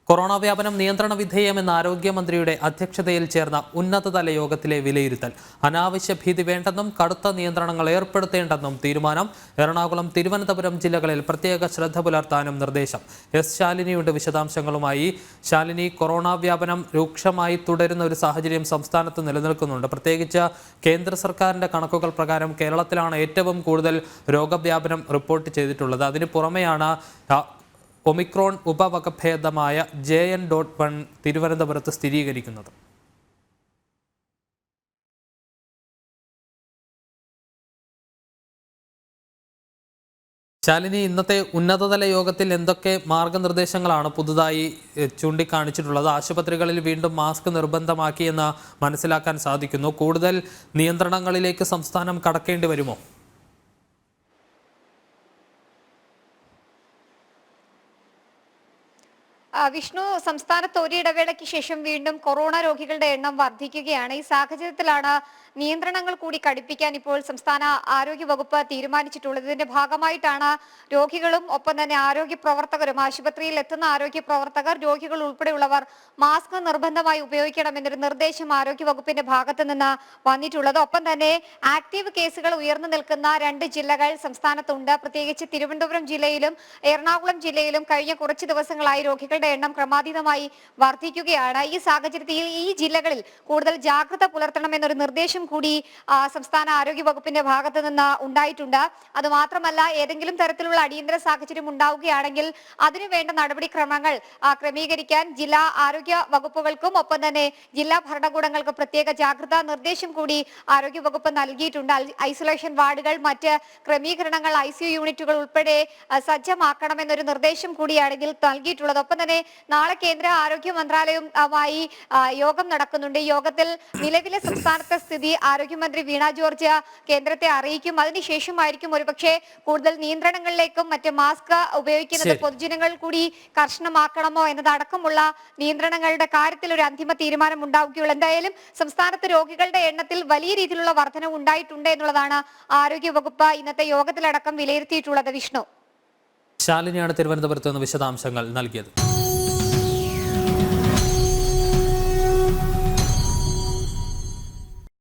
Corona വ്യാപനം നിയന്ത്രണ വിധേയമെന്ന ആരോഗ്യമന്ത്രിയുടെ അധ്യക്ഷതയിൽ ചേർന്ന ഉന്നതതല യോഗത്തിലെ വിലയിരുത്തൽ. അനാവശ്യ ഭീതി വേണ്ടെന്നും കടുത്ത നിയന്ത്രണങ്ങൾ ഏർപ്പെടുത്തേണ്ടെന്നും തീരുമാനം. എറണാകുളം, തിരുവനന്തപുരം ജില്ലകളിൽ പ്രത്യേക ശ്രദ്ധ പുലർത്താനും നിർദ്ദേശം. എസ് ശാലിനിയുണ്ട് വിശദാംശങ്ങളുമായി. ശാലിനി, കൊറോണ വ്യാപനം രൂക്ഷമായി തുടരുന്ന ഒരു സാഹചര്യം സംസ്ഥാനത്ത് നിലനിൽക്കുന്നുണ്ട്. പ്രത്യേകിച്ച് കേന്ദ്ര സർക്കാരിന്റെ കണക്കുകൾ പ്രകാരം കേരളത്തിലാണ് ഏറ്റവും കൂടുതൽ രോഗവ്യാപനം റിപ്പോർട്ട് ചെയ്തിട്ടുള്ളത്. അതിന് പുറമെയാണ് ഒമിക്രോൺ ഉപവകഭേദമായ JN.1 തിരുവനന്തപുരത്ത് സ്ഥിരീകരിക്കുന്നത്. ശാലിനി, ഇന്നത്തെ ഉന്നതതല യോഗത്തിൽ എന്തൊക്കെ മാർഗനിർദ്ദേശങ്ങളാണ് പുതുതായി ചൂണ്ടിക്കാണിച്ചിട്ടുള്ളത്? ആശുപത്രികളിൽ വീണ്ടും മാസ്ക് നിർബന്ധമാക്കിയെന്ന് മനസ്സിലാക്കാൻ സാധിക്കുന്നു. കൂടുതൽ നിയന്ത്രണങ്ങളിലേക്ക് സംസ്ഥാനം കടക്കേണ്ടി വരുമോ? വിഷ്ണു, സംസ്ഥാനത്ത് ഒരിടവേളയ്ക്ക് ശേഷം വീണ്ടും കൊറോണ രോഗികളുടെ എണ്ണം വർദ്ധിക്കുകയാണ്. ഈ സാഹചര്യത്തിലാണ് നിയന്ത്രണങ്ങൾ കൂടി കടുപ്പിക്കാൻ ഇപ്പോൾ സംസ്ഥാന ആരോഗ്യ വകുപ്പ് തീരുമാനിച്ചിട്ടുള്ളത്. ഇതിന്റെ ഭാഗമായിട്ടാണ് രോഗികളും ഒപ്പം തന്നെ ആരോഗ്യ പ്രവർത്തകരും, ആശുപത്രിയിൽ എത്തുന്ന ആരോഗ്യ പ്രവർത്തകർ, രോഗികൾ ഉൾപ്പെടെയുള്ളവർ മാസ്ക് നിർബന്ധമായി ഉപയോഗിക്കണമെന്നൊരു നിർദ്ദേശം ആരോഗ്യ വകുപ്പിന്റെ ഭാഗത്ത് നിന്ന് വന്നിട്ടുള്ളത്. ഒപ്പം തന്നെ ആക്റ്റീവ് കേസുകൾ ഉയർന്നു നിൽക്കുന്ന 2 ജില്ലകൾ സംസ്ഥാനത്തുണ്ട്. പ്രത്യേകിച്ച് തിരുവനന്തപുരം ജില്ലയിലും എറണാകുളം ജില്ലയിലും കഴിഞ്ഞ കുറച്ച് ദിവസങ്ങളായി രോഗികളുടെ എണ്ണം ക്രമാതീതമായി വർദ്ധിക്കുകയാണ്. ഈ സാഹചര്യത്തിൽ ഈ ജില്ലകളിൽ കൂടുതൽ ജാഗ്രത പുലർത്തണമെന്നൊരു നിർദ്ദേശം കൂടി സംസ്ഥാന ആരോഗ്യ വകുപ്പിന്റെ ഭാഗത്ത് നിന്ന് ഉണ്ടായിട്ടുണ്ട്. അതുമാത്രമല്ല, ഏതെങ്കിലും തരത്തിലുള്ള അടിയന്തര സാഹചര്യം ഉണ്ടാവുകയാണെങ്കിൽ അതിനുവേണ്ട നടപടിക്രമങ്ങൾ ക്രമീകരിക്കാൻ ജില്ലാ ആരോഗ്യ വകുപ്പുകൾക്കും ഒപ്പം തന്നെ ജില്ലാ ഭരണകൂടങ്ങൾക്കും പ്രത്യേക ജാഗ്രതാ നിർദ്ദേശം കൂടി ആരോഗ്യ വകുപ്പ് നൽകിയിട്ടുണ്ട്. ഐസൊലേഷൻ വാർഡുകൾ, മറ്റ് ക്രമീകരണങ്ങൾ, ICU യൂണിറ്റുകൾ ഉൾപ്പെടെ സജ്ജമാക്കണമെന്നൊരു നിർദ്ദേശം കൂടിയാണ് ഇതിൽ നൽകിയിട്ടുള്ളത്. ഒപ്പം തന്നെ നാളെ കേന്ദ്ര ആരോഗ്യ മന്ത്രാലയവുമായി യോഗം നടക്കുന്നുണ്ട്. ഈ യോഗത്തിൽ നിലവിലെ സംസ്ഥാനത്തെ സ്ഥിതി ആരോഗ്യമന്ത്രി വീണ ജോർജ് കേന്ദ്രത്തെ അറിയിക്കും. അതിനുശേഷമായിരിക്കും ഒരുപക്ഷെ കൂടുതൽ നിയന്ത്രണങ്ങളിലേക്കും മറ്റ് മാസ്ക് ഉപയോഗിക്കുന്നത് പൊതുജനങ്ങൾ കൂടി കർശനമാക്കണമോ എന്നതടക്കമുള്ള നിയന്ത്രണങ്ങളുടെ കാര്യത്തിൽ ഒരു അന്തിമ തീരുമാനം ഉണ്ടാവുകയുള്ളൂ. എന്തായാലും സംസ്ഥാനത്ത് രോഗികളുടെ എണ്ണത്തിൽ വലിയ രീതിയിലുള്ള വർധനവ് ഉണ്ടായിട്ടുണ്ട് എന്നുള്ളതാണ് ആരോഗ്യ വകുപ്പ് ഇന്നത്തെ യോഗത്തിലടക്കം വിലയിരുത്തിയിട്ടുള്ളത്. വിഷ്ണു, ശാലിനിയാണ് തിരുവനന്തപുരത്ത് നിന്ന് വിശദാംശങ്ങൾ നൽകിയത്.